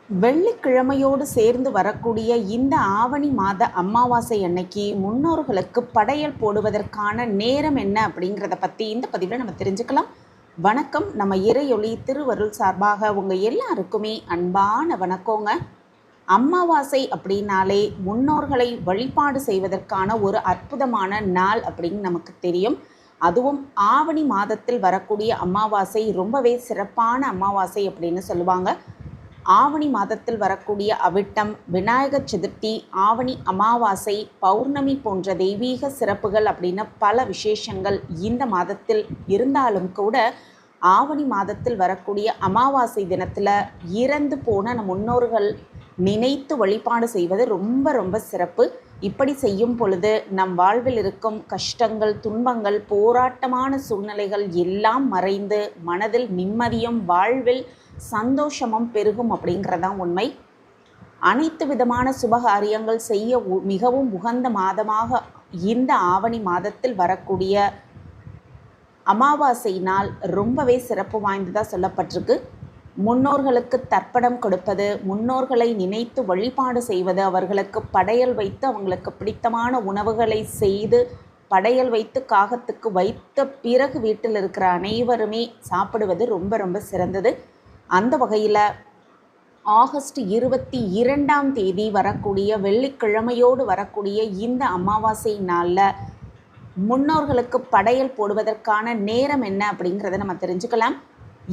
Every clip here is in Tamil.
வெள்ளிக்கிழமையோடு சேர்ந்து வரக்கூடிய இந்த ஆவணி மாத அமாவாசை அன்னைக்கு முன்னோர்களுக்கு படையல் போடுவதற்கான நேரம் என்ன அப்படிங்கிறத பற்றி இந்த பதிவில் நம்ம தெரிஞ்சுக்கலாம். வணக்கம். நம்ம இறையொளி திருவருள் சார்பாக உங்கள் எல்லாருக்குமே அன்பான வணக்கங்க. அமாவாசை அப்படின்னாலே முன்னோர்களை வழிபாடு செய்வதற்கான ஒரு அற்புதமான நாள் அப்படின்னு நமக்கு தெரியும். அதுவும் ஆவணி மாதத்தில் வரக்கூடிய அமாவாசை ரொம்பவே சிறப்பான அமாவாசை அப்படின்னு சொல்லுவாங்க. ஆவணி மாதத்தில் வரக்கூடிய அவிட்டம், விநாயகர் சதுர்த்தி, ஆவணி அமாவாசை, பௌர்ணமி போன்ற தெய்வீக சிறப்புகள் அப்படின்னு பல விசேஷங்கள் இந்த மாதத்தில் இருந்தாலும் கூட ஆவணி மாதத்தில் வரக்கூடிய அமாவாசை தினத்தில் இறந்து போன நம் முன்னோர்கள் நினைத்து வழிபாடு செய்வது ரொம்ப ரொம்ப சிறப்பு. இப்படி செய்யும் பொழுது நம் வாழ்வில் இருக்கும் கஷ்டங்கள், துன்பங்கள், போராட்டமான சூழ்நிலைகள் எல்லாம் மறைந்து மனதில் நிம்மதியும் வாழ்வில் சந்தோஷமும் பெருகும் அப்படிங்கிறதான் உண்மை. அனைத்து விதமான சுபகாரியங்கள் செய்ய மிகவும் உகந்த மாதமாக இந்த ஆவணி மாதத்தில் வரக்கூடிய அமாவாசை நாள் ரொம்பவே சிறப்பு வாய்ந்ததாக சொல்லப்பட்டிருக்கு. முன்னோர்களுக்கு தர்ப்பணம் கொடுப்பது, முன்னோர்களை நினைத்து வழிபாடு செய்வது, அவர்களுக்கு படையல் வைத்து அவங்களுக்கு பிடித்தமான உணவுகளை செய்து படையல் வைத்து காகத்துக்கு வைத்த பிறகு வீட்டில் இருக்கிற அனைவருமே சாப்பிடுவது ரொம்ப ரொம்ப சிறந்தது. அந்த வகையில் ஆகஸ்ட் 22 வரக்கூடிய வெள்ளிக்கிழமையோடு வரக்கூடிய இந்த அமாவாசை நாளில் முன்னோர்களுக்கு படையல் போடுவதற்கான நேரம் என்ன அப்படிங்கிறத நம்ம தெரிஞ்சுக்கலாம்.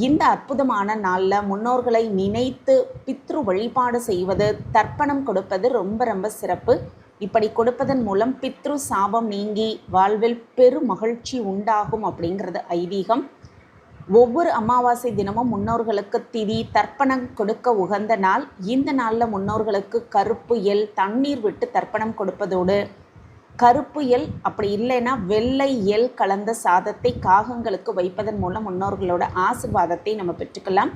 இந்த அற்புதமான நாளில் முன்னோர்களை நினைத்து பித்ரு வழிபாடு செய்வது, தர்ப்பணம் கொடுப்பது ரொம்ப ரொம்ப சிறப்பு. இப்படி கொடுப்பதன் மூலம் பித்ரு சாபம் நீங்கி வாழ்வில் பெரும் மகிழ்ச்சி உண்டாகும் அப்படிங்கிறது ஐதீகம். ஒவ்வொரு அமாவாசை தினமும் முன்னோர்களுக்கு திதி தர்ப்பணம் கொடுக்க உகந்த நாள். இந்த நாளில் முன்னோர்களுக்கு கருப்பு எள் தண்ணீர் விட்டு தர்ப்பணம் கொடுப்பதோடு, கருப்பு எள் அப்படி இல்லைன்னா வெள்ளை எள் கலந்த சாதத்தை காகங்களுக்கு வைப்பதன் மூலம் முன்னோர்களோட ஆசிர்வாதத்தை நம்ம பெற்றுக்கலாம்.